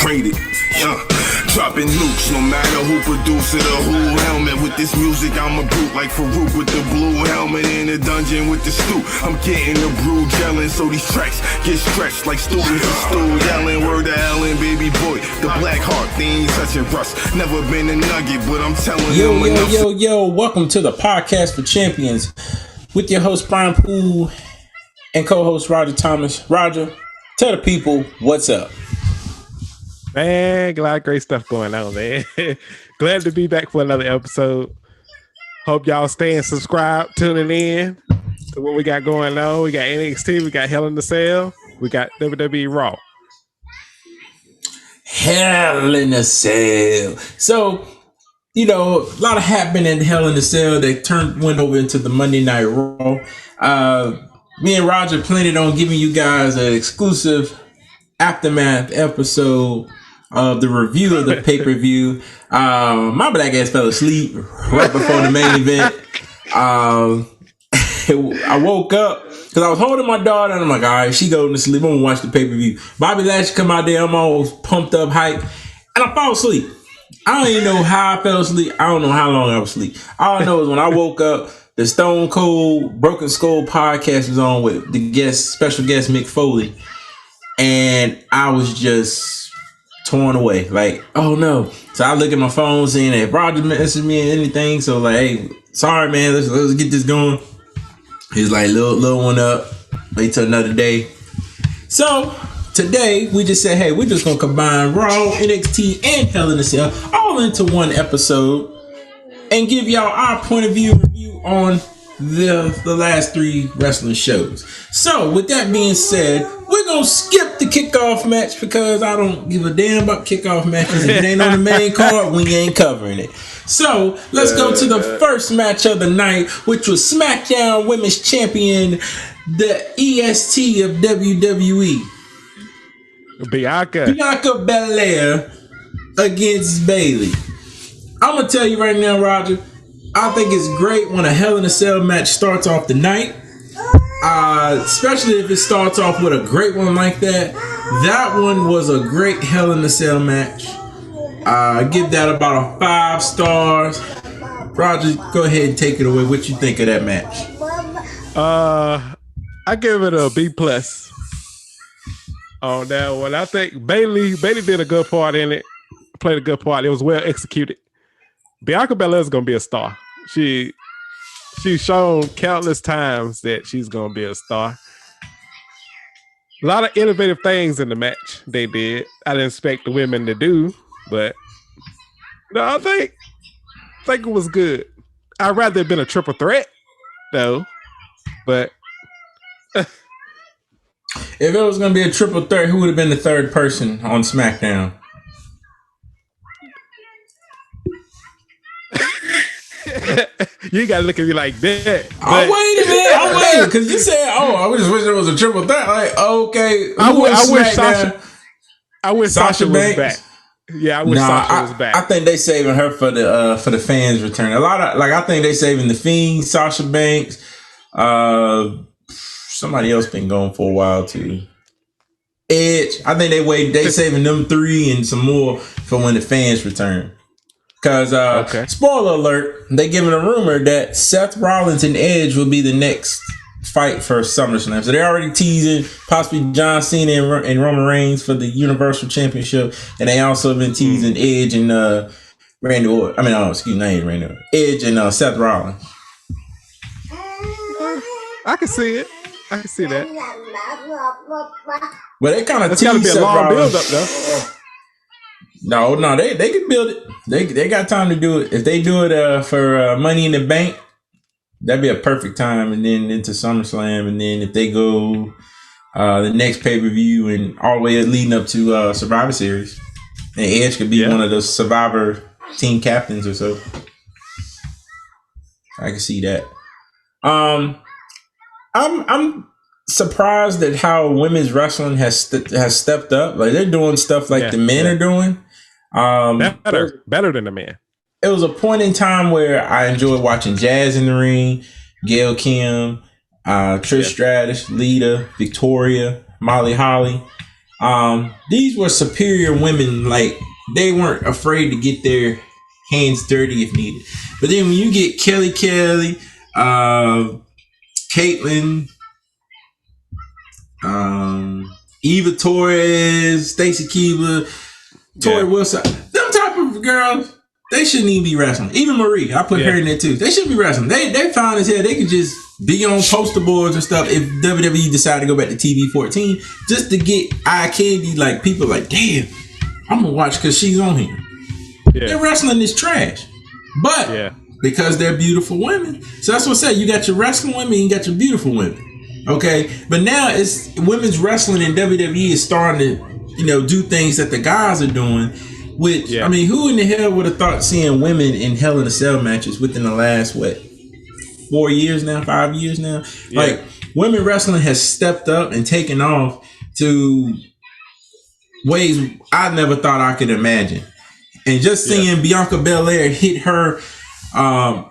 Rated, dropping nukes, no matter who produce it or who helmet. With this music, I'm a brute like Farouk with the blue helmet in the dungeon with the stew. I'm getting the brew gelling, so these tracks get stretched like students in stool yelling. Word to Ellen, baby boy, the black heart, they ain't touching rust. Never been a nugget, but I'm telling them. Yo, welcome to the Podcast for Champions with your host Brian Poole and co-host Roger Thomas. Roger, tell the people what's up. Man, glad great stuff going on, man. Glad to be back for another episode. Hope y'all staying subscribed, tuning in to what we got going on. We got NXT, we got Hell in the Cell, we got WWERAW. Hell in the Cell. So, you know, a lot of happening in Hell in the Cell. They went over into the Monday Night Raw. Me and Roger planned on giving you guys an exclusive aftermath episode of the review of the pay-per-view. My black ass fell asleep right before the main event. I woke up because I was holding my daughter and I'm like, all right, she going to sleep. I'm going to watch the pay-per-view. Bobby Lashley come out there. I'm all pumped up, hype. And I fall asleep. I don't even know how I fell asleep. I don't know how long I was asleep. All I know is when I woke up, the Stone Cold Broken Skull podcast was on with the special guest Mick Foley. And I was just torn away. Like, oh no. So I look at my phone saying that Roger messaged me and anything. So like, hey, sorry man, let's get this going. He's like, little one up. Wait till another day. So today we just said, hey, we're just gonna combine Raw, NXT, and Hell in a Cell all into one episode and give y'all our point of view review on the last three wrestling shows. So with that being said, we're gonna skip the kickoff match because I don't give a damn about kickoff matches. If it ain't on the main card, we ain't covering it. So let's go to the first match of the night, which was SmackDown Women's Champion, the EST of WWE, Bianca Belair against Bayley. I'm gonna tell you right now, Roger, I think it's great when a Hell in a Cell match starts off the night, especially if it starts off with a great one like that. That one was a great Hell in a Cell match. I give that about a 5 stars. Roger, go ahead and take it away. What you think of that match? I give it a B+ on that one. I think Bayley did a good part in it, played a good part. It was well executed. Bianca Belair is gonna be a star. She's shown countless times that she's gonna be a star. A lot of innovative things in the match they did. I didn't expect the women to do, but no, I think it was good. I'd rather have been a triple threat though, but if it was gonna be a triple threat, who would have been the third person on SmackDown? You gotta look at me like that. I'm waiting, because you said, I just wish it was a triple threat. Like, okay, I wish Sasha was back. Yeah, I wish Sasha was back. I think they saving her for the fans return. I think they saving the Fiend, Sasha Banks. Somebody else been going for a while too. Edge. I think they saving them 3 and some more for when the fans return. Because, spoiler alert, they giving a rumor that Seth Rollins and Edge will be the next fight for SummerSlam. So they're already teasing possibly John Cena and Roman Reigns for the Universal Championship. And they also been teasing Edge and Randy Orton. Edge and Seth Rollins. I can see it. I can see that. But they kind of tease Seth Rollins. It's got to be a long build up though. No, they can build it. They got time to do it. If they do it for Money in the Bank, that'd be a perfect time. And then into SummerSlam, and then if they go the next pay-per-view and all the way leading up to Survivor Series, and Edge could be one of those Survivor team captains or so. I can see that. I'm surprised at how women's wrestling has stepped up. Like they're doing stuff like the men are doing. Better than the men. It was a point in time where I enjoyed watching Jazz in the ring, Gail Kim, Trish Stratus, Lita, Victoria, Molly Holly. These were superior women. Like, they weren't afraid to get their hands dirty if needed. But then when you get Kelly, Caitlyn, Eva Torres, Stacy Keibler, Tori Wilson, them type of girls, they shouldn't even be wrestling. Even Marie, I put her in there too. They shouldn't be wrestling. They fine as hell. They could just be on poster boards and stuff if WWE decide to go back to TV 14 just to get eye candy. Like, people like, damn, I'm gonna watch because she's on here. Their wrestling is trash. But because they're beautiful women. So that's what I said. You got your wrestling women, you got your beautiful women. Okay? But now it's women's wrestling in WWE is starting to, do things that the guys are doing. Which, I mean, who in the hell would have thought seeing women in Hell in a Cell matches within the last, 5 years now? Like, women wrestling has stepped up and taken off to ways I never thought I could imagine. And just seeing Bianca Belair hit her, I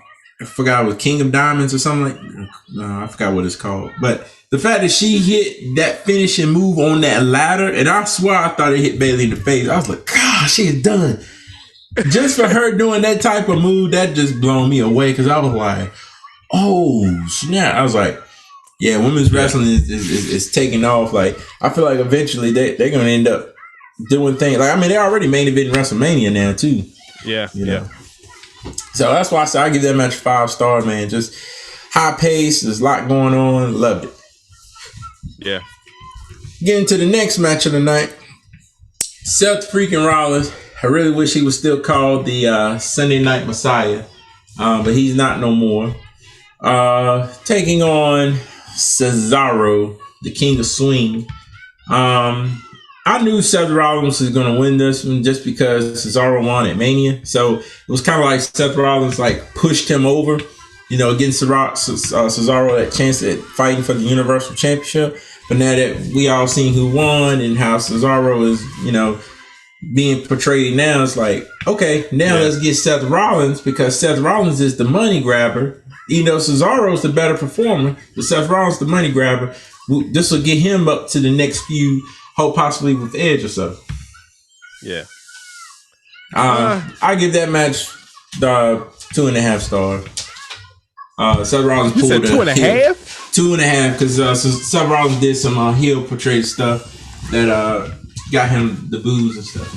forgot, with King of Diamonds or something I forgot what it's called. But the fact that she hit that finishing move on that ladder, and I swear I thought it hit Bayley in the face. I was like, God, she is done. Just for her doing that type of move, that just blown me away, because I was like, oh, snap. I was like, yeah, women's wrestling is taking off. Like, I feel like eventually they're going to end up doing things. Like, I mean, they're already main eventing WrestleMania now, too. Yeah. So that's why I say I give that match 5 stars, man. Just high pace, there's a lot going on. Loved it. Yeah. Getting to the next match of the night, Seth freaking Rollins. I really wish he was still called the Sunday Night Messiah, but he's not no more. Taking on Cesaro, the King of Swing. I knew Seth Rollins was going to win this one just because Cesaro won at Mania. So it was kind of like Seth Rollins pushed him over, against Cesaro, that chance at fighting for the Universal Championship. But now that we all seen who won and how Cesaro is, being portrayed now, it's like, okay, now let's get Seth Rollins, because Seth Rollins is the money grabber. Even though Cesaro's the better performer, but Seth Rollins the money grabber. This will get him up to the next few, hope possibly with Edge or so. Yeah. I give that match 2.5 stars. Seth Rollins pulled 2.5? 2.5, because Seth Rollins did some heel portrayed stuff that got him the booze and stuff.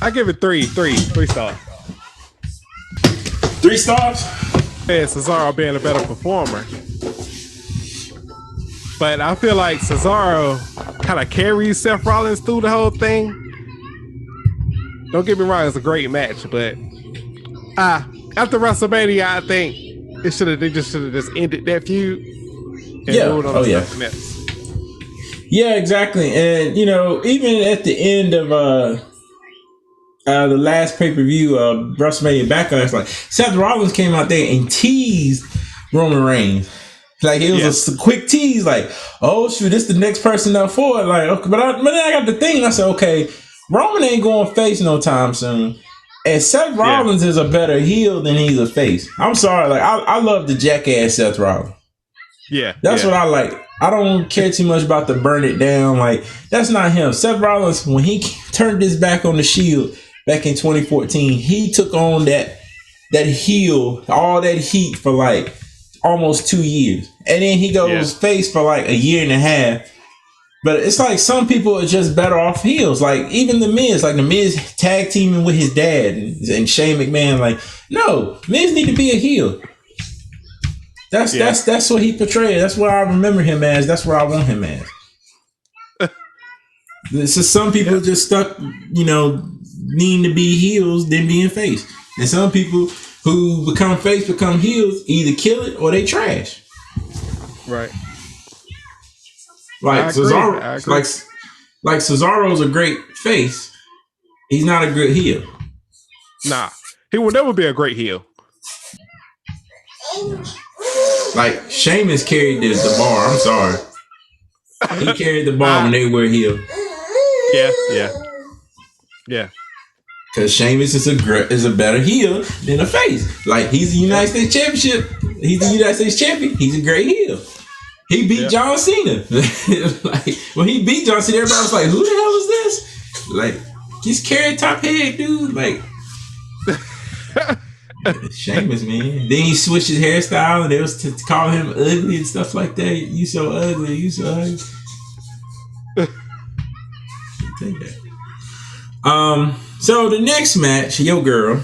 I give it 3 stars. 3 stars? Yeah, Cesaro being a better performer. But I feel like Cesaro kind of carries Seth Rollins through the whole thing. Don't get me wrong, it's a great match, but after WrestleMania, I think they just should have just ended that feud and moved on to something else. Yeah, exactly. And even at the end of the last pay-per-view, WrestleMania Backlash, like, Seth Rollins came out there and teased Roman Reigns. Like, it was a quick tease, like, oh shoot, this the next person up for it. Like, okay, but then I got the thing, and I said, okay, Roman ain't going face no time soon. And Seth Rollins is a better heel than he's a face. I'm sorry, like, I love the jackass Seth Rollins. Yeah. That's what I like. I don't care too much about the burn it down. Like, that's not him. Seth Rollins, when he turned his back on the Shield back in 2014, he took on that heel, all that heat for like almost 2 years. And then he goes face for like a year and a half. But it's like some people are just better off heels. Like, even The Miz, like, The Miz tag teaming with his dad and Shane McMahon. Like, no, Miz need to be a heel. That's what he portrayed. That's what I remember him as. That's what I want him as. So some people just stuck, needing to be heels than being face. And some people who become face, become heels, either kill it or they trash. Right. Like Cesaro, like Cesaro's a great face. He's not a good heel. Nah, he will never be a great heel. Like, Sheamus carried the bar. I'm sorry. He carried the bar when they were heel. Yeah. Because Sheamus is a better heel than a face. Like, he's the United States Championship. He's the United States champion. He's a great heel. He beat John Cena. Like when he beat John Cena, everybody was like, "Who the hell is this?" Like, just carry top head, dude. Like, Sheamus, man. Then he switched his hairstyle, and they was to call him ugly and stuff like that. You so ugly. You so ugly. Take that. So the next match, your girl,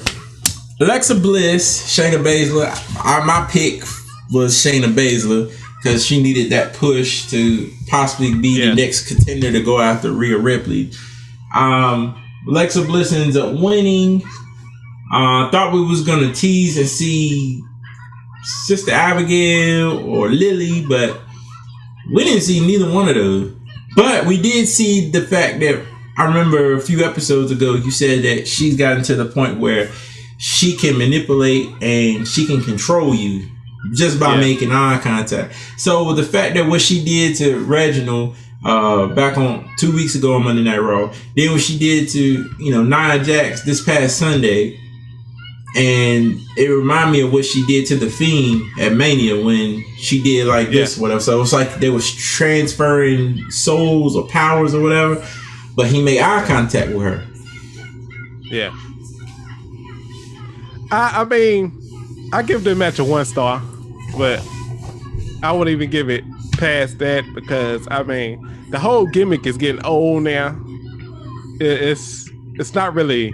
Alexa Bliss, Shayna Baszler. My pick was Shayna Baszler because she needed that push to possibly be the next contender to go after Rhea Ripley. Alexa Bliss ends up winning. Thought we was gonna tease and see Sister Abigail or Lily, but we didn't see neither one of those. But we did see the fact that I remember a few episodes ago you said that she's gotten to the point where she can manipulate and she can control you just by making eye contact. So the fact that what she did to Reginald back on 2 weeks ago on Monday Night Raw, then what she did to Nia Jax this past Sunday, and it reminded me of what she did to the Fiend at Mania when she did like this, whatever. So it's like they was transferring souls or powers or whatever, but he made eye contact with her. Yeah. I mean, I give the match a 1 star, but I wouldn't even give it past that because I mean the whole gimmick is getting old now. It's not really,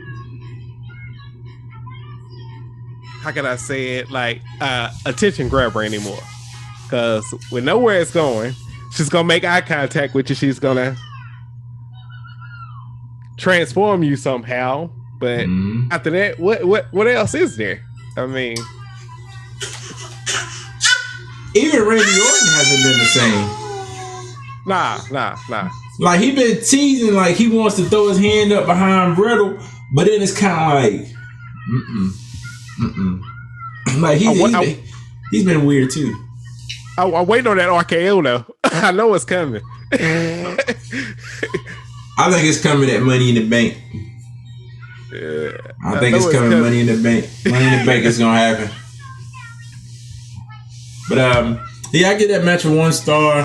how can I say it, like attention grabber anymore. Because we know where it's going. She's gonna make eye contact with you. She's gonna transform you somehow. But after that, what else is there? I mean, even Randy Orton hasn't been the same. Nah. Like he been teasing, like he wants to throw his hand up behind Riddle, but then it's kind of like, like he's been weird too. I'm waiting on that RKO though. I know it's coming. I think it's coming at Money in the Bank. I think it's coming Money in the Bank. Money in the Bank is gonna happen. But I get that match a 1 star.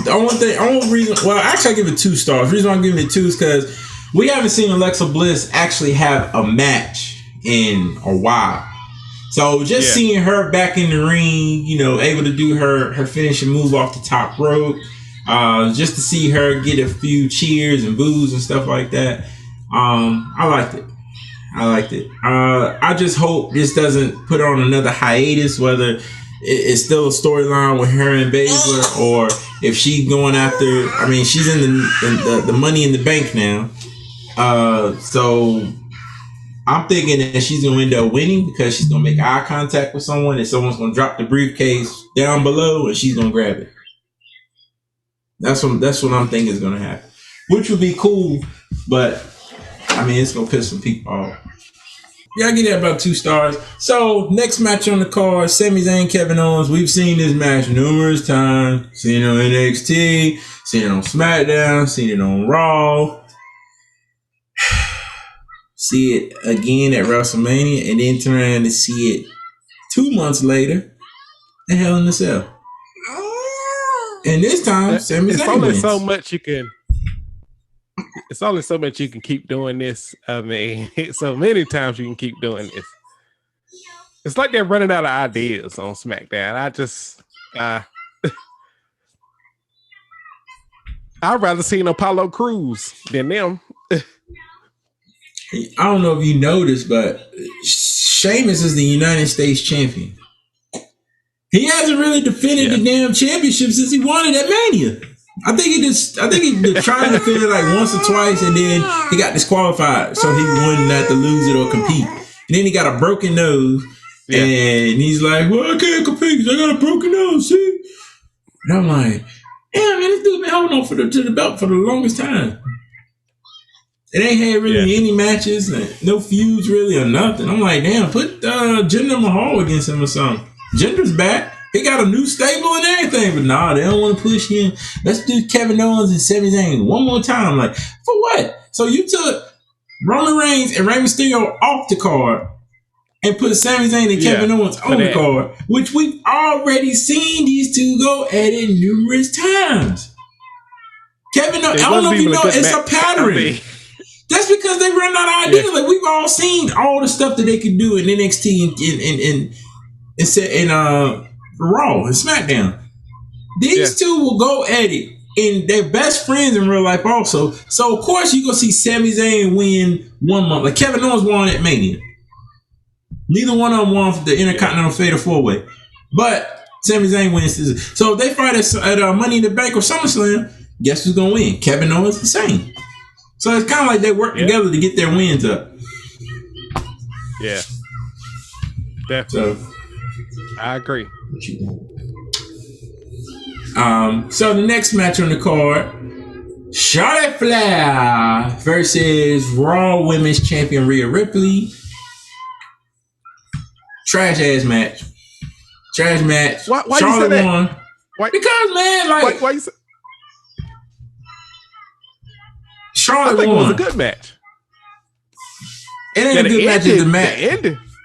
The only reason, well, actually I give it 2 stars. The reason why I'm giving it 2 is because we haven't seen Alexa Bliss actually have a match in a while. So just seeing her back in the ring, able to do her finishing move off the top rope, just to see her get a few cheers and boos and stuff like that, I liked it. I just hope this doesn't put on another hiatus, whether it's still a storyline with her and Baszler, or if she's going after. I mean, she's in the Money in the Bank now, so I'm thinking that she's gonna end up winning because she's gonna make eye contact with someone, and someone's gonna drop the briefcase down below, and she's gonna grab it. That's what I'm thinking is gonna happen, which would be cool, but I mean, it's gonna piss some people off. Yeah, I get that about 2 stars. So, next match on the card, Sami Zayn, Kevin Owens. We've seen this match numerous times. Seen it on NXT, seen it on SmackDown, seen it on Raw. See it again at WrestleMania, and then turn around and see it 2 months later at Hell in a Cell. And this time, Sami Zayn wins. It's only so much you can keep doing this. I mean, so many times you can keep doing this. It's like they're running out of ideas on SmackDown. I'd rather see an Apollo Crews than them. I don't know if you noticed, but Sheamus is the United States champion. He hasn't really defended the damn championship since he won it at Mania. I think he tried to defend it like once or twice, and then he got disqualified, so he wouldn't have to lose it or compete. And then he got a broken nose, and he's like, "Well, I can't compete because I got a broken nose." See, and I'm like, "Damn, man, this dude been holding on to the belt for the longest time." It ain't had really any matches, and no feuds really or nothing. I'm like, damn, put Jinder Mahal against him or something. Jinder's back. He got a new stable and everything, but nah, they don't want to push him. Let's do Kevin Owens and Sami Zayn one more time. Like, for what? So you took Roman Reigns and Rey Mysterio off the card, and put Sami Zayn and Kevin Owens on the card, which we've already seen these two go at it numerous times. Kevin, I don't know if you know, it's a pattern. That's because they run out of ideas. Like we've all seen all the stuff that they could do in NXT and Raw and SmackDown. These two will go at it, and they're best friends in real life also. So of course you gonna see Sami Zayn win 1 month. Like Kevin Owens won at Mania. Neither one of them won for the Intercontinental Fatal 4-Way, but Sami Zayn wins this. So if they fight at Money in the Bank or SummerSlam, guess who's gonna win? Kevin Owens the same. So it's kind of like they work together to get their wins up. Yeah. Definitely. So, I agree. So the next match on the card, Charlotte Flair versus Raw Women's Champion Rhea Ripley. Trash ass match. Why Charlotte you say that? won. Why? Because man, like why you say? Charlotte I think won. It was a good match. It ain't a good match. It's the match.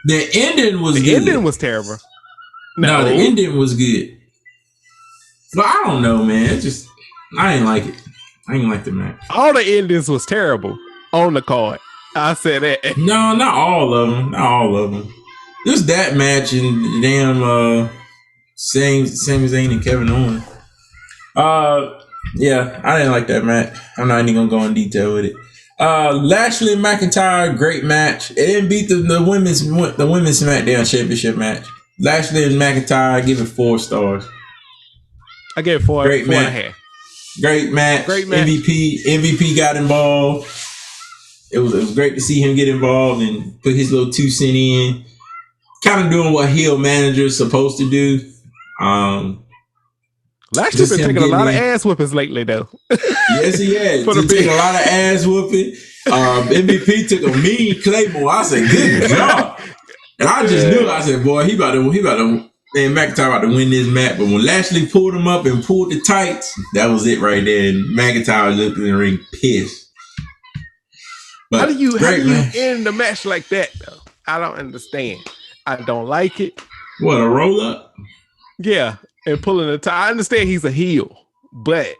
The ending was good. The ending was terrible. No, the ending was good. But I don't know, man. It just I ain't like it. I ain't like the match. All the endings was terrible on the card. I said that. No, not all of them. Not all of them. Just that match and damn Sami Zayn and Kevin Owens. Yeah, I didn't like that match. I'm not even gonna go in detail with it. Lashley and McIntyre, great match. It didn't beat the women's SmackDown Championship match. Lashley and McIntyre, give it 4 stars. I gave it 4. Great 4 match. and a half. Great match. MVP got involved. It was great to see him get involved and put his little 2 cents in. Kind of doing what heel managers supposed to do. Lashley's been taking a lot of ass whoopings lately, though. Yes, he has. He's taking a lot of ass whooping. MVP took a mean Claymore. I said, good job. And I just knew. I said, boy, he about to. Man, McIntyre about to win this match. But when Lashley pulled him up and pulled the tights, that was it right there. And McIntyre looked in the ring pissed. But how do you end the match like that, though? I don't understand. I don't like it. What, a roll up? Yeah, and pulling the tie. I understand he's a heel, but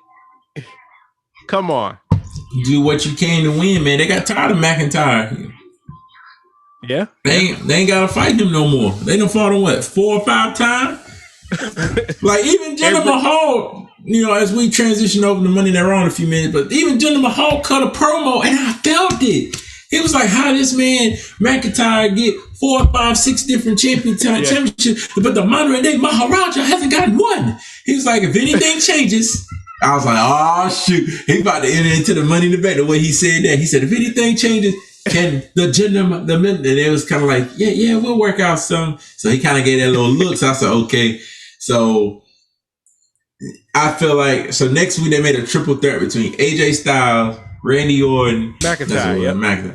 come on. Do what you can to win, man. They got tired of McIntyre. Yeah. They ain't got to fight him no more. They done fought him, what, 4 or 5 times? Like, even Jinder Mahal, as we transition over to Monday Night Raw in a few minutes, but even Jinder Mahal cut a promo, and I felt it. He was like, how this man McIntyre get 4, 5, 6 different championships, but the modern day Maharaja hasn't gotten one. He was like, if anything changes, I was like, oh shoot, he about to enter into the Money in the Bank. The way he said that, he said, if anything changes, can the men, and it was kind of like, yeah, we'll work out some. So he kind of gave that little look. So I said, okay. So I feel like, so next week they made a triple threat between AJ Styles, Randy Orton, McIntyre.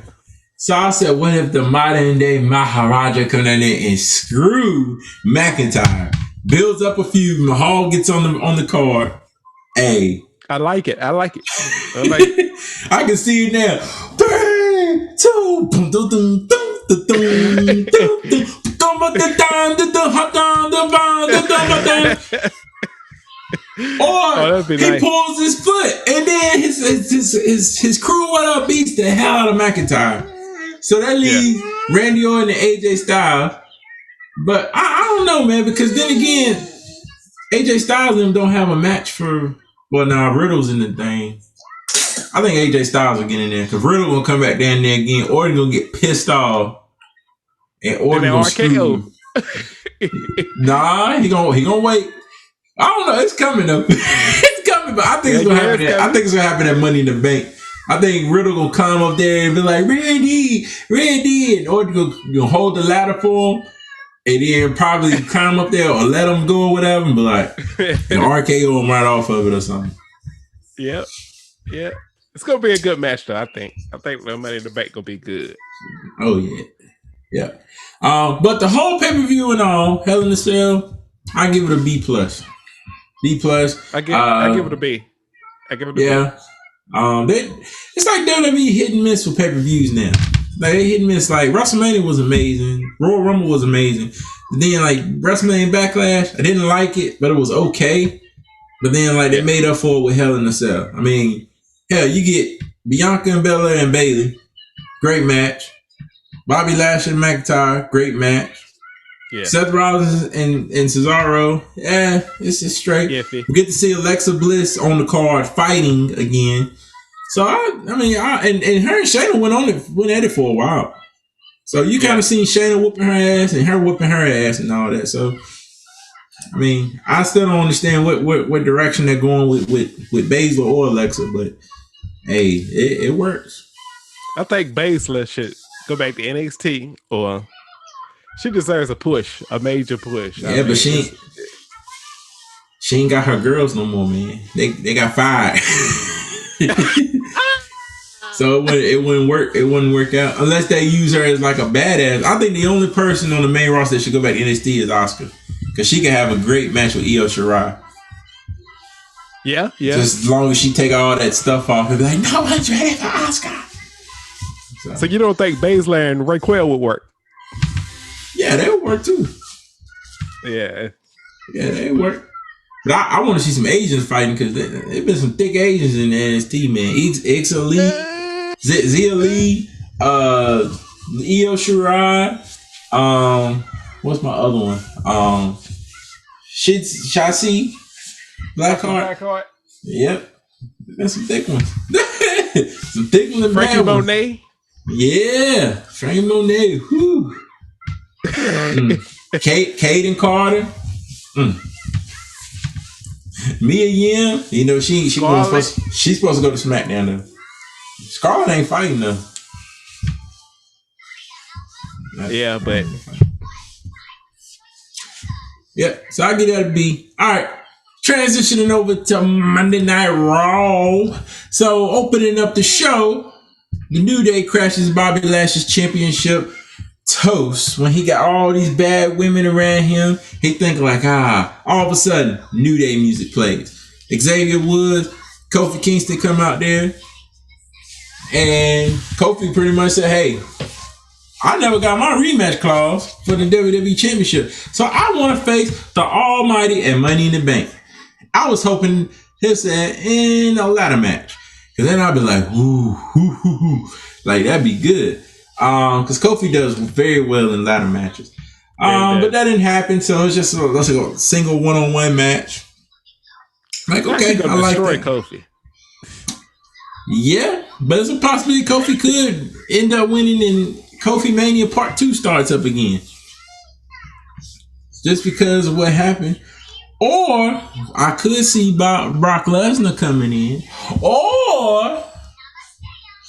So I said, what if the modern day Maharaja come in there and screw McIntyre? Builds up a feud. Mahal gets on the card. Hey, I like it. I can see it now. 3, 2, or he pulls his foot, and then his crew beats the hell out of McIntyre. So that leaves Randy Orton and AJ Styles. But I don't know, man, because then again, AJ Styles and them don't have a match for. Well, now Riddle's in the thing. I think AJ Styles will get in there because Riddle gonna come back down there again. Orton gonna get pissed off, and Orton gonna screw. Nah, he gonna wait. I don't know. It's coming though. It's coming, but I think it's gonna happen. I think it's gonna happen at Money in the Bank. I think Riddle gonna come up there and be like, Randy, and Orton gonna hold the ladder for him, and then probably climb up there or let him go or whatever, and be like, RKO him right off of it or something. Yep. Yeah. It's gonna be a good match though, I think. I think the Money in the Bank gonna be good. Oh yeah. Yeah. But the whole pay-per-view and all, Hell in a Cell, I give it a B+. B+. I give it a B. I give it a B. Yeah. It's like WWE hit and miss with pay-per-views now. Like they hit and miss. Like WrestleMania was amazing. Royal Rumble was amazing. But then like WrestleMania Backlash, I didn't like it, but it was okay. But then like they made up for it with Hell in a Cell. I mean, hell, you get Bianca and Belair and Bayley, great match. Bobby Lashley and McIntyre, great match. Yeah. Seth Rollins and Cesaro, it's just straight. Iffy. We get to see Alexa Bliss on the card fighting again. So and her and Shayna went at it for a while. So you kind of seen Shayna whooping her ass and her whooping her ass and all that. So I mean, I still don't understand what direction they're going with Baszler or Alexa, but hey, it works. I think Baszler should go back to NXT, or she deserves a push, a major push. Yeah, but she ain't got her girls no more, man. They got fired. So it wouldn't work. It wouldn't work out unless they use her as like a badass. I think the only person on the main roster that should go back to NXT is Asuka, because she can have a great match with Io Shirai. Yeah. Just as long as she take all that stuff off and be like, no one's ready for Asuka. So you don't think Baszler and Raquel would work? Yeah, they would work too. Yeah, they would work. But I want to see some Asians fighting, because there been some thick Asians in the NXT, man. X Elite, Zia Lee, Io Shirai, what's my other one? Shotzi Blackheart. Yep. That's some thick ones. Some thick ones and Frankie bad ones. Monet. Yeah, Frankie Monet. Whew. Kaden Carter. Mia Yim. You know she's supposed to go to SmackDown though. Scarlett ain't fighting though. Yeah, but yeah. So I get that to be all right. Transitioning over to Monday Night Raw. So opening up the show, the New Day crashes Bobby Lashley's championship toast when he got all these bad women around him. He thinking like, all of a sudden, New Day music plays. Xavier Woods, Kofi Kingston come out there, and Kofi pretty much said, hey, I never got my rematch clause for the WWE Championship, so I want to face the Almighty at Money in the Bank. I was hoping he'll say in a ladder match, because then I'll be like, ooh, like that'd be good. Because Kofi does very well in ladder matches. But that didn't happen, so it's just a single one-on-one match. Like, okay, I like that. Kofi. Yeah, but there's a possibility Kofi could end up winning and Kofi Mania Part 2 starts up again. Just because of what happened. Or I could see Brock Lesnar coming in. Or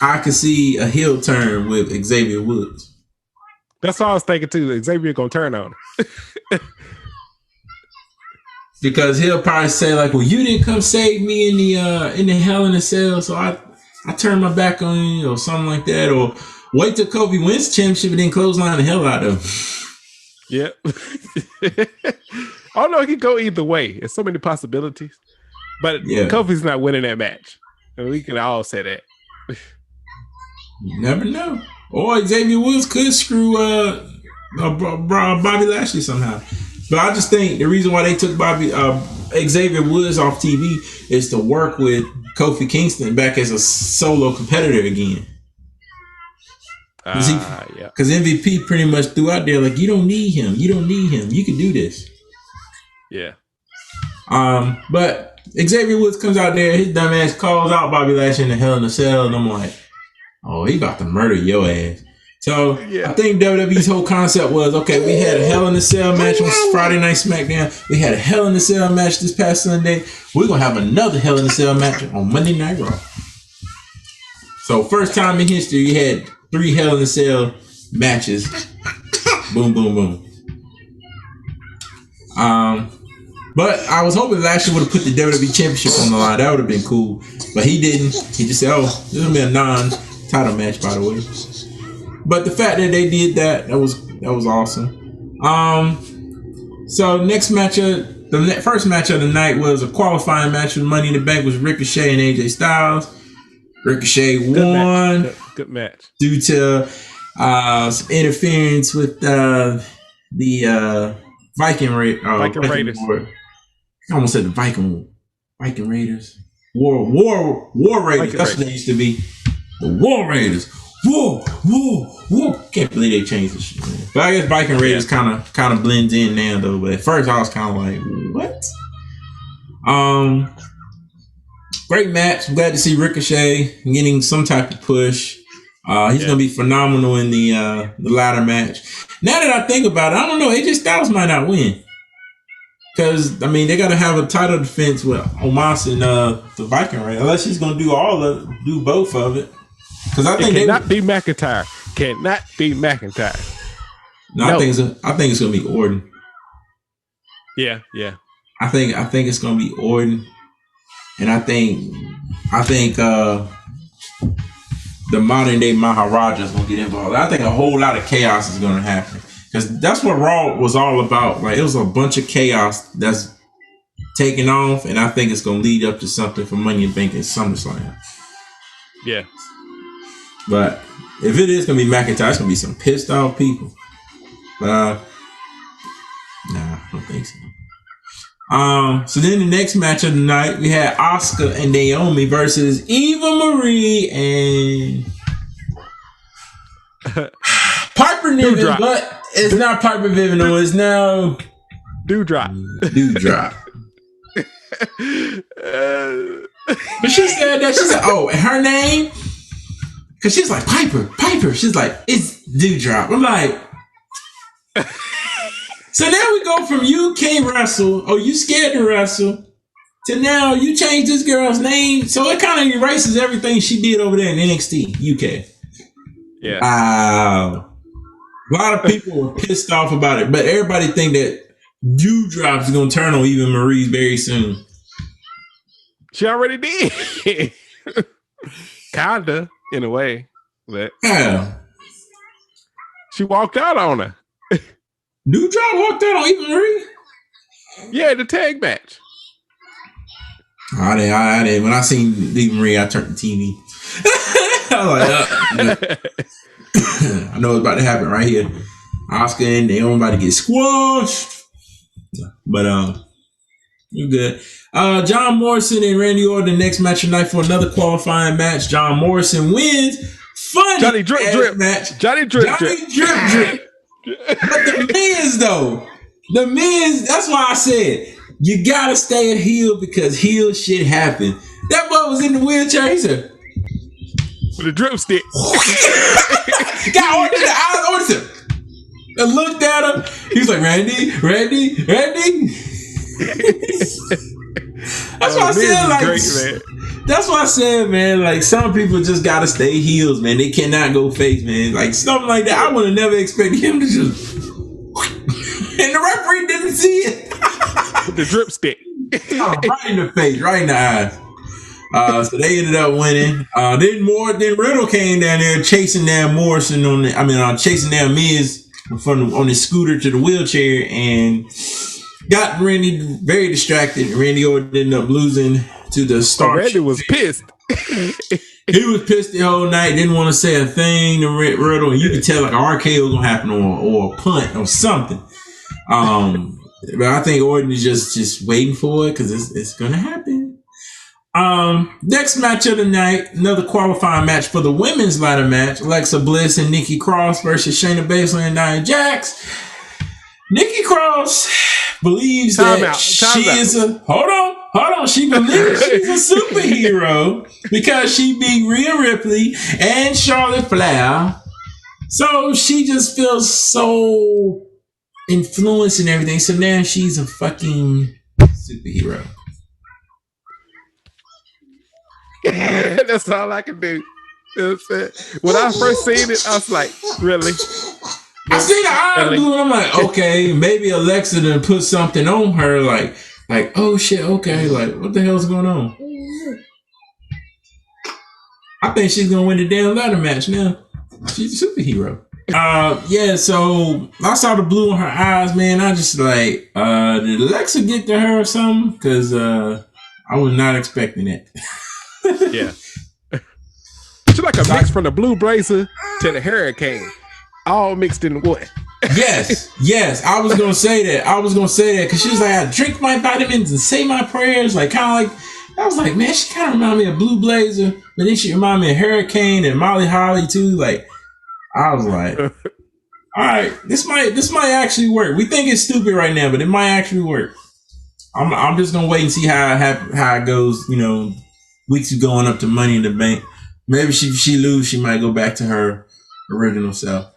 I could see a heel turn with Xavier Woods. That's what I was thinking too. Xavier gonna turn on him. Because he'll probably say like, well, you didn't come save me in the Hell in a Cell, so I turned my back on you, or something like that. Or wait till Kofi wins the championship and then clothesline the hell out of him. Yep. I don't know, it could go either way. There's so many possibilities. But Kofi's not winning that match. And we can all say that. You never know. Or Xavier Woods could screw Bobby Lashley somehow. But I just think the reason why they took Xavier Woods off TV is to work with Kofi Kingston back as a solo competitor again. Because MVP pretty much threw out there like, you don't need him. You don't need him. You can do this. Yeah. But Xavier Woods comes out there, his dumb ass calls out Bobby Lashley in the Hell in a Cell, and I'm like, oh, he about to murder your ass. So I think WWE's whole concept was, okay, we had a Hell in a Cell match on Friday Night SmackDown. We had a Hell in a Cell match this past Sunday. We're going to have another Hell in a Cell match on Monday Night Raw. So first time in history, you had 3 Hell in a Cell matches. Boom, boom, boom. But I was hoping Lashley would have put the WWE Championship on the line. That would have been cool. But he didn't. He just said, oh, this is going to be a non-title match, by the way. But the fact that they did that was awesome. So next matchup, the first match of the night was a qualifying match for Money in the Bank, was Ricochet and AJ Styles. Ricochet won. Good match. Due to Some interference with the Viking Raiders. I almost said the Viking Raiders. War Raiders. That's what they used to be. The War Raiders. War. Can't believe they changed this shit, man. But I guess Viking Raiders kind of blends in now though. But at first I was kind of like, what? Great match. I'm glad to see Ricochet getting some type of push. He's gonna be phenomenal in the ladder match. Now that I think about it, I don't know. AJ Styles might not win. Because, I mean, they got to have a title defense with Omos and the Viking Raiders. Unless he's going to do both of it. Because I think cannot be McIntyre. Cannot be McIntyre. No. I think it's going to be Orton. Yeah. I think it's going to be Orton. And I think the modern day Maharaja is going to get involved. I think a whole lot of chaos is going to happen. Because that's what Raw was all about. Like, it was a bunch of chaos that's taking off, and I think it's going to lead up to something for Money in the Bank and SummerSlam. Yeah. But if it is going to be McIntyre, it's going to be some pissed off people. But, nah, I don't think so. So then the next match of the night, we had Asuka and Naomi versus Eva Marie and Piper Niven, but it's not Piper Niven, no, it's now Dewdrop. But she said that, she said, oh, and her name, because she's like, Piper. She's like, it's Dewdrop. I'm like, so now we go from you can't wrestle, or you scared to wrestle, to now you change this girl's name. So it kind of erases everything she did over there in NXT UK. Yeah. Wow. A lot of people were pissed off about it, but everybody think that Dewdrop is going to turn on Eva Marie very soon. She already did. Kinda, in a way. But yeah. She walked out on her. Dewdrop walked out on Eva Marie? Yeah, the tag match. I didn't. When I seen Eva Marie, I turned the TV. I was like, I know it's about to happen right here. Asuka and Naomi about to get squashed. But you're good. John Morrison and Randy Orton, the next match tonight for another qualifying match. John Morrison wins. Funny Johnny Drip match. Johnny Drip. But the Miz, though. The Miz, that's why I said, you gotta stay at heel because heel shit happened. That boy was in the wheelchair. He said, with a drip stick. Got Orton in the eyes, Orton and looked at him. He was like, Randy. That's why I said, like, great, man. That's why I said, man, like, some people just gotta stay heels, man. They cannot go face, man. Like, something like that. I would have never expected him to just and the referee didn't see it. With the drip stick. Right in the face, right in the eyes. So they ended up winning. Then Riddle came down there chasing down Morrison chasing down Miz on his scooter to the wheelchair and got Randy very distracted. Randy Orton ended up losing to the Star. Randy was pissed. He was pissed the whole night. Didn't want to say a thing to Riddle. And you could tell like an RKO was gonna happen or a punt or something. But I think Orton is just waiting for it because it's gonna happen. Next match of the night, another qualifying match for the women's ladder match. Alexa Bliss and Nikki Cross versus Shayna Baszler and Nia Jax. Nikki Cross believes that she is a hold on. She believes she's a superhero because she beat Rhea Ripley and Charlotte Flair. So she just feels so influenced and everything. So now she's a fucking superhero. That's all I can do. You know what I'm saying? When I first seen it, I was like, really? I see the eyes blue and I'm like, okay, maybe Alexa done put something on her, like, oh shit, okay, like, what the hell's going on? I think she's gonna win the damn ladder match now. She's a superhero. Yeah, so I saw the blue in her eyes, man. I just like, did Alexa get to her or something? Because I was not expecting it. Yeah. She's like a mix from the Blue Blazer to the Hurricane. all mixed in one. Yes. I was gonna say that because she was like, I drink my vitamins and say my prayers, like kind of like. I was like, man, she kind of reminded me of Blue Blazer, but then she reminded me of Hurricane and Molly Holly too. Like, I was like, all right, this might actually work. We think it's stupid right now, but it might actually work. I'm just gonna wait and see how it goes. You know, weeks of going up to Money in the Bank. Maybe she lose, she might go back to her original self.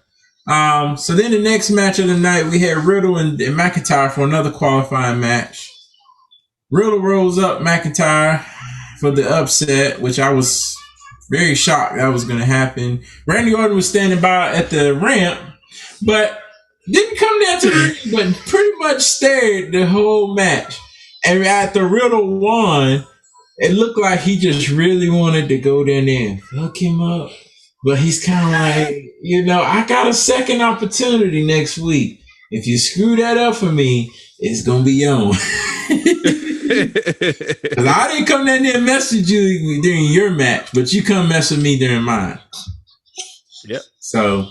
So then the next match of the night, we had Riddle and McIntyre for another qualifying match. Riddle rolls up McIntyre for the upset, which I was very shocked that was going to happen. Randy Orton was standing by at the ramp, but didn't come down to the ring, but pretty much stared the whole match. And after Riddle won, it looked like he just really wanted to go down there and fuck him up. But he's kind of like, you know, I got a second opportunity next week. If you screw that up for me, it's going to be on. Because I didn't come down there and mess with you during your match, but you come mess with me during mine. Yep. So,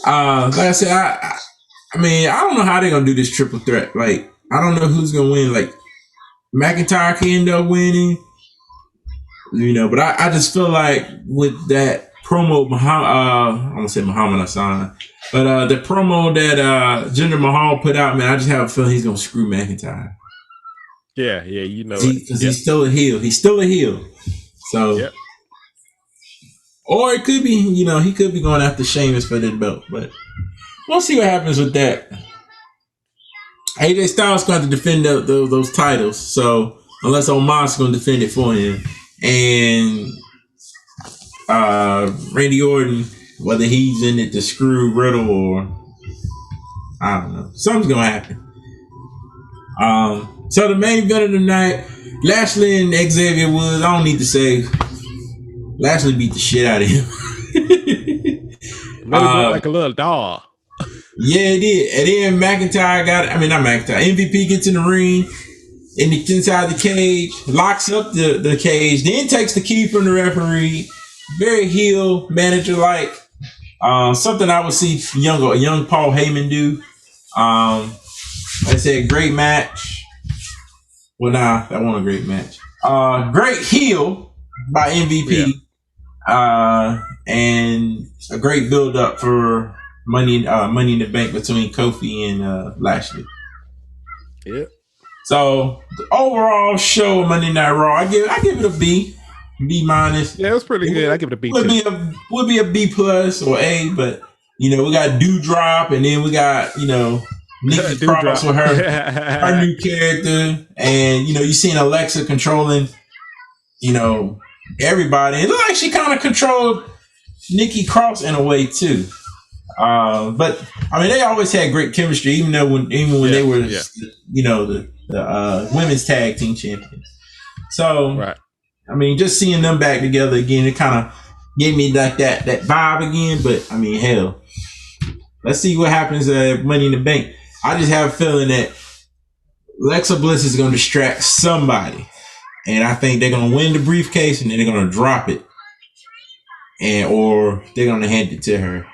like I said, I mean, I don't know how they're going to do this triple threat. Like, I don't know who's going to win. Like, McIntyre can end up winning, you know, but I just feel like with that promo, I won't say Muhammad Hassan, but the promo that Jinder Mahal put out, man, I just have a feeling he's going to screw McIntyre. Yeah, you know because he's still a heel. He's still a heel. So, or it could be, you know, he could be going after Sheamus for that belt, but we'll see what happens with that. AJ Styles going to defend those titles, so unless Omos going to defend it for him, and Randy Orton, whether he's in it to screw Riddle or I don't know, something's going to happen. So the main event of the night, Lashley and Xavier Woods. I don't need to say, Lashley beat the shit out of him. Like a little dog. Yeah, it did. And then MVP gets in the ring, inside the cage, locks up the cage, then takes the key from the referee. Very heel manager like. Something I would see young Paul Heyman do. I said great match. Well, nah, that wasn't a great match. Great heel by MVP. And a great build up for Money in the Bank between Kofi and Lashley. Yeah. So the overall show of Monday Night Raw, I give it a B minus. Yeah, it was pretty good. I give it a B. Would be a B plus or A, but you know we got Dewdrop, and then we got Nikki Cross with her new character, and you seen Alexa controlling everybody. It looked like she kind of controlled Nikki Cross in a way too. But I mean, they always had great chemistry, even when they were the women's tag team champions. So right. I mean, just seeing them back together again, it kind of gave me like that vibe again. But I mean, hell, let's see what happens at Money in the Bank. I just have a feeling that Alexa Bliss is going to distract somebody, and I think they're going to win the briefcase and then they're going to drop it, or they're going to hand it to her,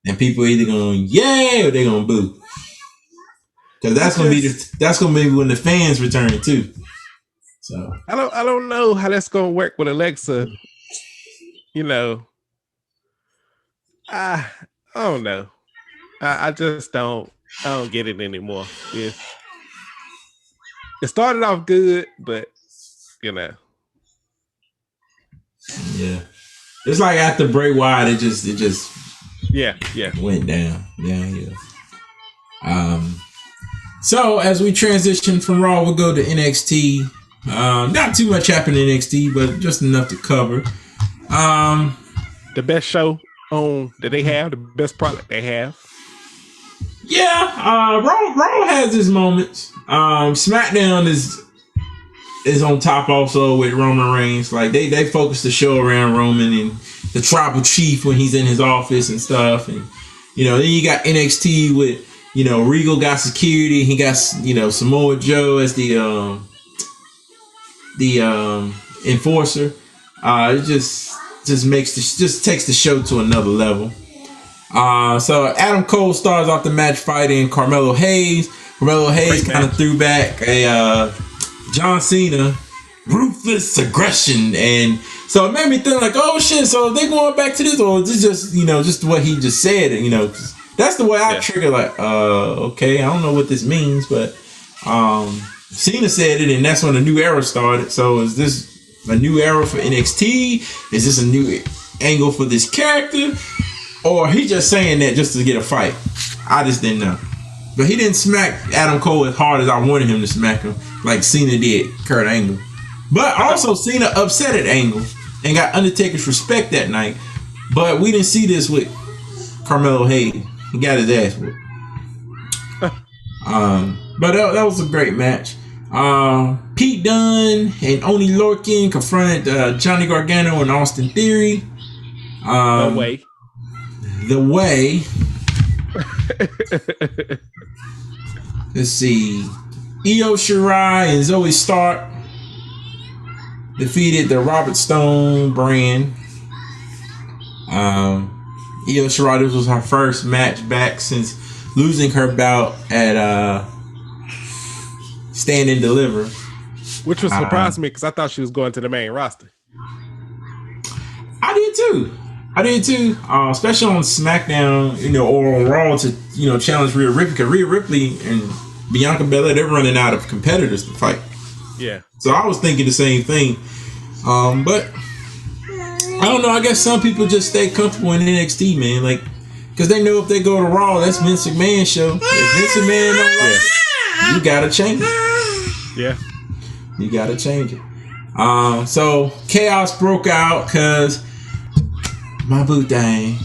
and people are either going yay or they're going to boo, because that's going to be when the fans return too. So I don't know how that's going to work with Alexa. I don't know. I just don't. I don't get it anymore. It started off good, but yeah, it's like after Bray Wyatt, it just went downhill. So as we transition from Raw, we'll go to NXT. Not too much happened in NXT, but just enough to cover. The best show that they have, the best product they have. Yeah, Raw has its moments. SmackDown is on top also with Roman Reigns. Like they focus the show around Roman and the Tribal Chief when he's in his office and stuff. And then you got NXT with Regal got security. He got Samoa Joe as the enforcer. It just takes the show to another level. So Adam Cole starts off the match fighting Carmelo Hayes. Carmelo Hayes kind of threw back a John Cena ruthless aggression, and so it made me think like, oh shit, so they going back to this, or is this just just what he just said, that's the way I trigger, like, okay, I don't know what this means, but Cena said it, and that's when a new era started. So is this a new era for NXT? Is this a new angle for this character, or he just saying that just to get a fight? I just didn't know. But he didn't smack Adam Cole as hard as I wanted him to smack him, like Cena did Kurt Angle. But also Cena upset at Angle and got Undertaker's respect that night. But we didn't see this with Carmelo Hayes. He got his ass whipped. But that was a great match. Pete Dunne and Oney Lorcan confronted Johnny Gargano and Austin Theory. The way. Let's see. Io Shirai and Zoe Stark defeated the Robert Stone brand. Io Shirai, this was her first match back since losing her bout at Stand and Deliver. Which was surprised me because I thought she was going to the main roster. I did too. Especially on SmackDown, or on Raw to, challenge Rhea Ripley. Because Rhea Ripley and Bianca Belair, they're running out of competitors to fight. Yeah. So I was thinking the same thing. But I don't know. I guess some people just stay comfortable in NXT, man. Like, because they know if they go to Raw, that's Vince McMahon's show. If Vince McMahon don't like it, you gotta change it. Yeah. You gotta change it. So chaos broke out because my boo thing.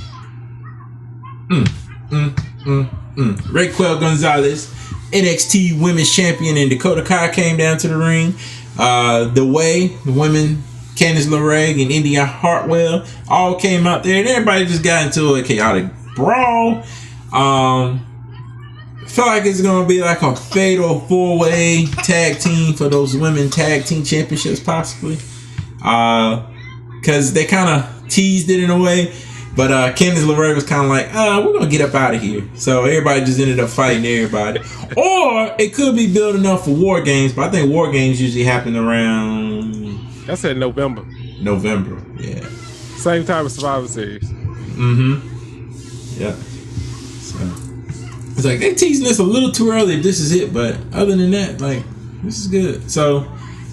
Raquel Gonzalez, NXT Women's Champion, and Dakota Kai came down to the ring. The women, Candice LeRae and India Hartwell, all came out there, and everybody just got into a chaotic brawl. Feel like it's gonna be like a fatal 4-way tag team for those women tag team championships, possibly. Because they kind of teased it in a way, but Candice LeRae was kind of like, we're gonna get up out of here. So everybody just ended up fighting everybody. Or it could be building up for War Games, but I think War Games usually happen around, I said November, yeah. same time as Survivor Series. Yeah. So it's like they're teasing this a little too early if this is it, but other than that, like, this is good. So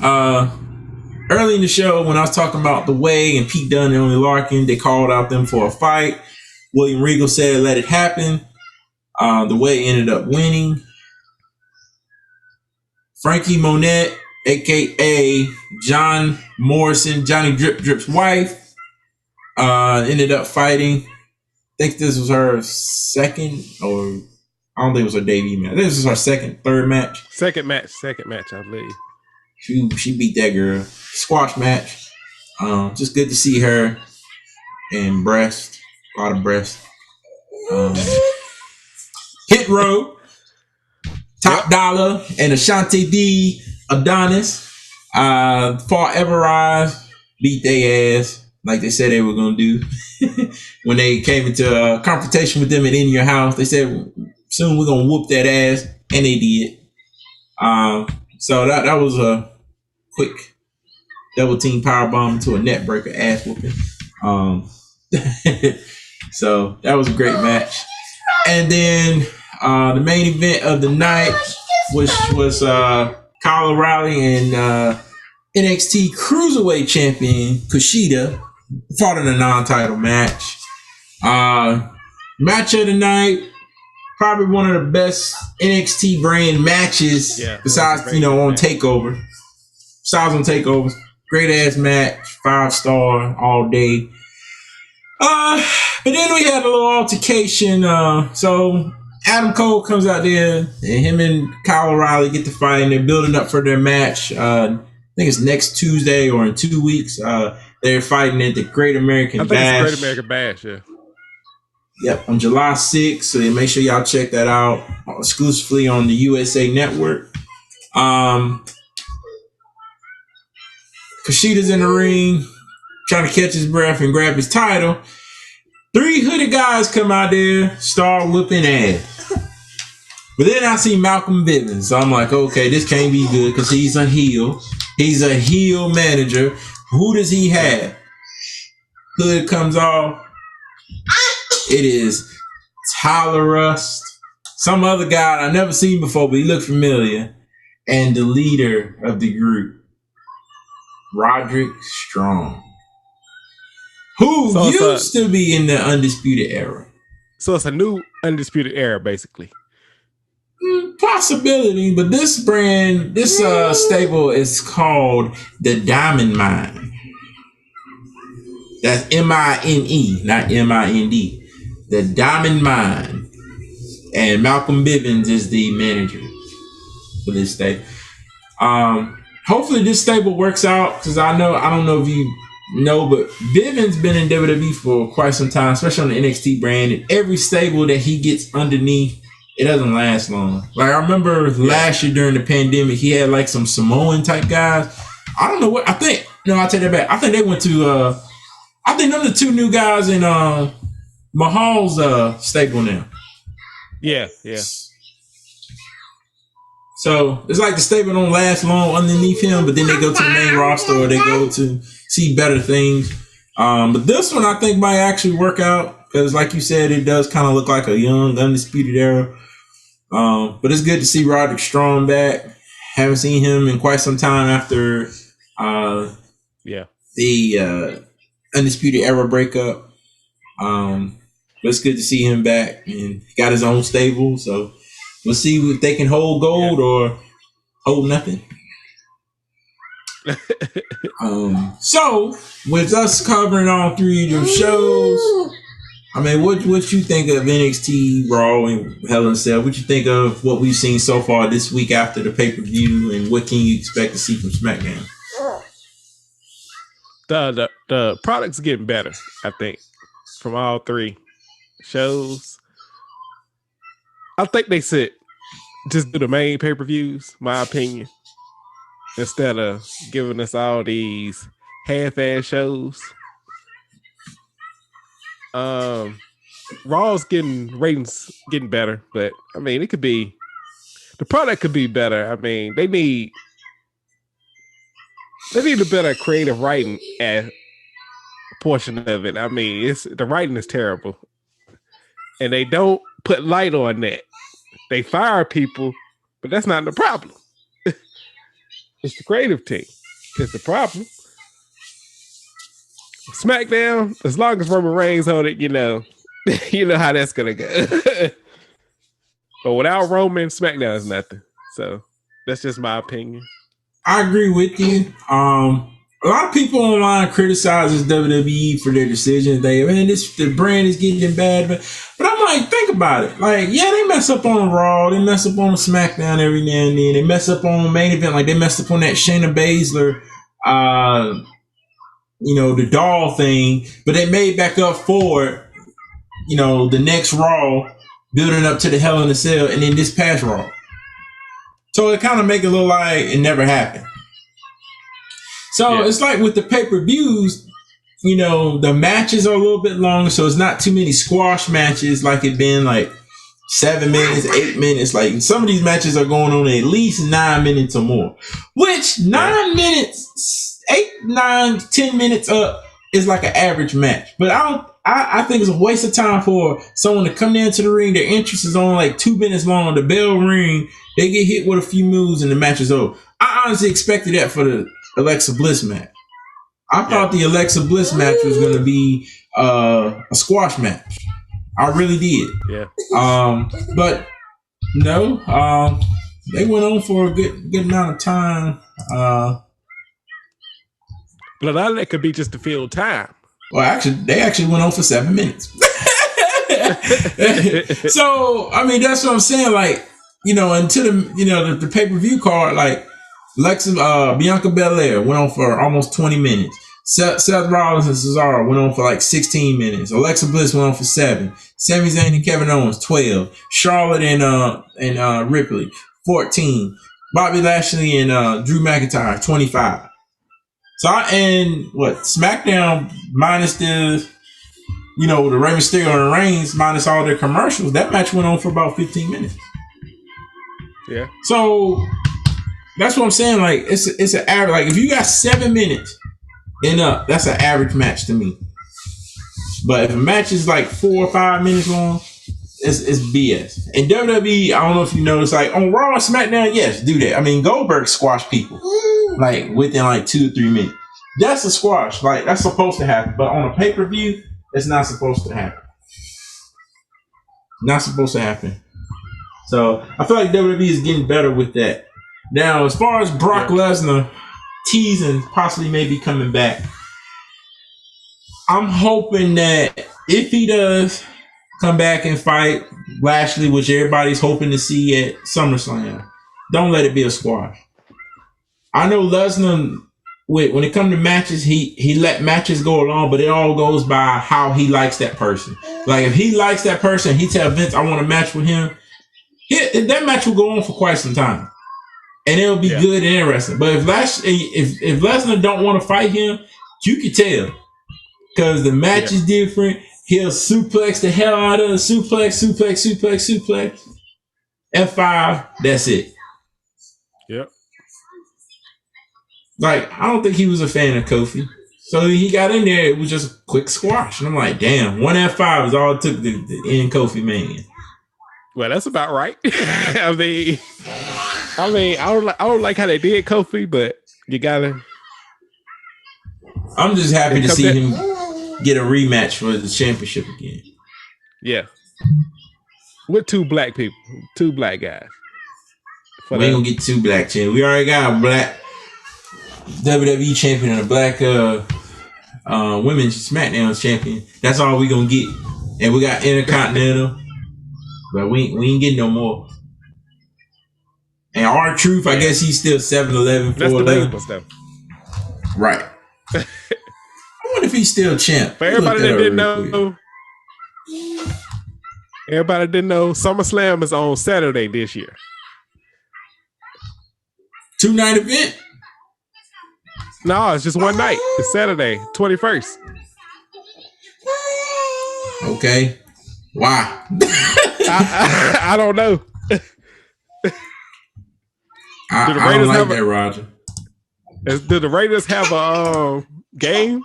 early in the show, when I was talking about The Way and Pete Dunne and Oney Lorcan, they called out them for a fight. William Regal said let it happen. The Way ended up winning. Frankie Monette, aka John Morrison, Johnny Drip Drip's wife, ended up fighting. I think this was her second, or I don't think it was her debut match. This was her third match. Second match, I believe. She beat that girl. Squash match. Just good to see her. And breast. A lot of breast. Hit Row. Top Dollar and Ashanti D. Adonis. Fought Everrise. Beat their ass like they said they were going to do. When they came into a confrontation with them at In Your House, they said, soon we're going to whoop that ass. And they did. So that was a quick double team power bomb into a net breaker ass whooping. So that was a great match. And then the main event of the night, which was Kyle O'Reilly and NXT Cruiserweight Champion Kushida fought in a non-title match. Match of the night, probably one of the best NXT brand matches, besides, on TakeOver. Besides on TakeOver. Great ass match, 5-star all day. But then we had a little altercation. So Adam Cole comes out there, and him and Kyle O'Reilly get to fight, and they're building up for their match. I think it's next Tuesday or in 2 weeks. They're fighting at the Great American Bash. It's Great American Bash, yeah. Yep, on July 6th. So make sure y'all check that out exclusively on the USA Network. Kushida's in the ring, trying to catch his breath and grab his title. 3 hooded guys come out there, start whooping ass. But then I see Malcolm Bivens. So I'm like, okay, this can't be good because he's a heel. He's a heel manager. Who does he have? Hood comes off. It is Tyler Rust. Some other guy I never seen before, but he looked familiar. And the leader of the group, Roderick Strong, who used to be in the Undisputed Era. So it's a new Undisputed Era, basically. Possibility, but this brand, this stable is called the Diamond Mine. That's M-I-N-E, not M-I-N-D. The Diamond Mine. And Malcolm Bivens is the manager for this stable. Hopefully this stable works out, because I don't know if you know, but Bivens been in WWE for quite some time, especially on the NXT brand, and every stable that he gets underneath, it doesn't last long. Like I remember last year during the pandemic, he had like some Samoan type guys. I don't know what, I think, no, I'll take that back. I think they went to, I think them the 2 new guys in Mahal's stable now. Yeah. So it's like the stable don't last long underneath him, but then they go to the main roster or they go to see better things. But this one I think might actually work out because, like you said, it does kind of look like a young Undisputed Era. But it's good to see Roderick Strong back. Haven't seen him in quite some time after the Undisputed Era breakup. But it's good to see him back, and he got his own stable. So we'll see if they can hold gold or hold nothing. So with us covering all 3 of your shows, I mean, what you think of NXT, Raw, and Hell in a Cell? What you think of what we've seen so far this week after the pay-per-view, and what can you expect to see from SmackDown? The product's getting better, I think, from all 3 shows. I think they should just do the main pay-per-views, my opinion, instead of giving us all these half-ass shows. Raw's ratings getting better, but I mean, the product could be better. I mean, they need a better creative writing portion of it. I mean, the writing is terrible, and they don't put light on that. They fire people, but that's not the problem. It's the creative team. It's the problem. SmackDown, as long as Roman Reigns hold it, you know how that's gonna go. But without Roman, SmackDown is nothing. So that's just my opinion. I agree with you. A lot of people online criticizes WWE for their decisions. The brand is getting bad, but I'm like, think about it. Like, yeah, they mess up on Raw, they mess up on SmackDown every now and then. They mess up on main event, like they messed up on that Shayna Baszler, the doll thing, but they made back up for it, the next Raw, building up to the Hell in a Cell, and then this past Raw. So it kind of make it look like it never happened. So It's like with the pay-per-views, the matches are a little bit longer, so it's not too many squash matches like it been like 7 minutes, 8 minutes. Like some of these matches are going on at least 9 minutes or more, which 9 minutes, 8, 9, 10 minutes up is like an average match. But I think it's a waste of time for someone to come down to the ring. Their entrance is on like 2 minutes long. The bell ring, they get hit with a few moves and the match is over. I honestly expected that for the Alexa Bliss match. I thought the Alexa Bliss match was going to be a squash match. I really did. Yeah. But no, they went on for a good amount of time. But a lot of that could be just to fill time. Well, they actually went on for 7 minutes. So, I mean, that's what I'm saying. Like, until the pay-per-view card, like Bianca Belair went on for almost 20 minutes. Seth Rollins and Cesaro went on for like 16 minutes. Alexa Bliss went on for 7. Sami Zayn and Kevin Owens 12. Charlotte and Ripley 14. Bobby Lashley and Drew McIntyre 25. So SmackDown minus the you know, the Rey Mysterio and Reigns minus all their commercials, that match went on for about 15 minutes. Yeah. So that's what I'm saying. Like it's an average. Like if you got 7 minutes and up, that's an average match to me. But if a match is like 4 or 5 minutes long, it's BS. And WWE, I don't know if you noticed, like on Raw and SmackDown, yes, do that. I mean, Goldberg squashed people like within like 2 or 3 minutes. That's a squash. Like that's supposed to happen. But on a pay-per-view, it's not supposed to happen. Not supposed to happen. So I feel like WWE is getting better with that. Now, as far as Brock Lesnar teasing possibly maybe coming back, I'm hoping that if he does come back and fight Lashley, which everybody's hoping to see at SummerSlam, don't let it be a squash. I know Lesnar, when it comes to matches, he let matches go along, but it all goes by how he likes that person. Like if he likes that person, he tell Vince, I want a match with him. That match will go on for quite some time, and it'll be good and interesting. But if Lesnar don't want to fight him, you can tell because the match is different. He'll suplex the hell out of suplex. F5, that's it. Yep. Like I don't think he was a fan of Kofi, so he got in there. It was just a quick squash, and I'm like, damn, one F5 is all it took to end Kofi Mania. Well, that's about right. I mean, I don't like how they did Kofi, but you gotta. I'm just happy to see him get a rematch for the championship again. Yeah, with 2 black people, 2 black guys. We ain't gonna get 2 black champions. We already got a black WWE champion and a black women's SmackDown champion. That's all we gonna get, and we got Intercontinental. But we ain't getting no more. And R-Truth, I guess he's still 7'11", 4'11". That's the label stuff. Right. I wonder if he's still champ. For everybody that didn't know, SummerSlam is on Saturday this year. 2-night event? No, it's just one night. It's Saturday, 21st. Okay. Why? I don't know. I don't like that, Roger. Do the Raiders have a game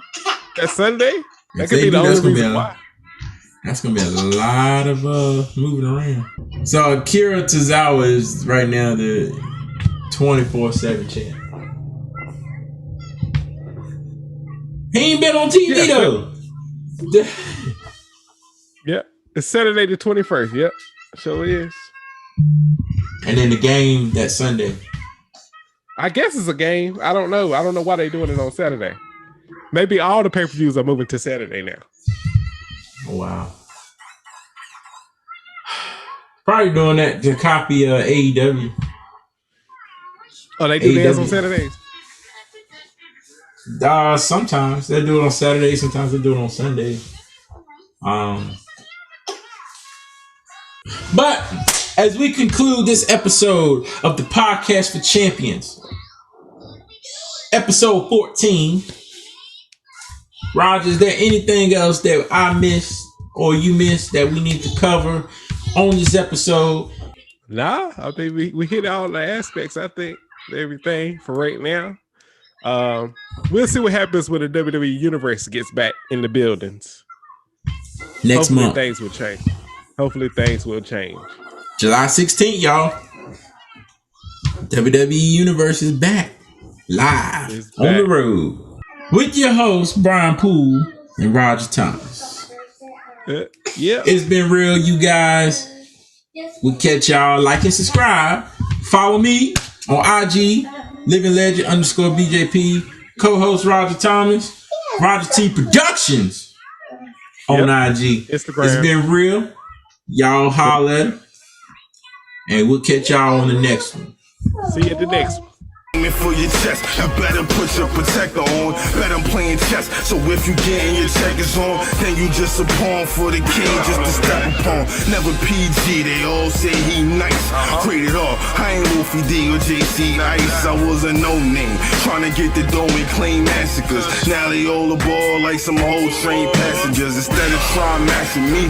that Sunday? That could be the only reason why. That's gonna be a lot of moving around. So Akira Tozawa is right now the 24/7 champ. He ain't been on TV though. Yep. It's Saturday the 21st. Yep. Sure is. And then the game that Sunday. I guess it's a game. I don't know. I don't know why they're doing it on Saturday. Maybe all the pay-per-views are moving to Saturday now. Oh, wow. Probably doing that to copy AEW. Oh, they do theirs on Saturdays? Sometimes. They do it on Saturdays. Sometimes they do it on Sundays. But as we conclude this episode of the Podcast for Champions, episode 14, Roger, is there anything else that I missed or you missed that we need to cover on this episode? Nah, I think we hit all the aspects. I think everything for right now. We'll see what happens when the WWE Universe gets back in the buildings. Next month. Hopefully things will change. July 16th, y'all. WWE Universe is back. Live on the road. With your hosts, Brian Poole and Roger Thomas. Yeah. It's been real, you guys. We'll catch y'all. Like and subscribe. Follow me on IG, Living Legend _BJP. Co-host Roger Thomas. Roger T Productions on IG. Instagram. It's been real. Y'all holler at him. And we'll catch y'all on the next one. See you at the next one. aiming for your chest. You better put your protector on. Bet I'm playing chess. So if you getting your checkers on, then you just a pawn for the king, just to step upon. Never PG, they all say he nice. Rated R, I ain't Wolfie D or JC Ice. I was a no-name, trying to get the dough and claim massacres. Now they all aboard like some whole train passengers. Instead of trying matching me,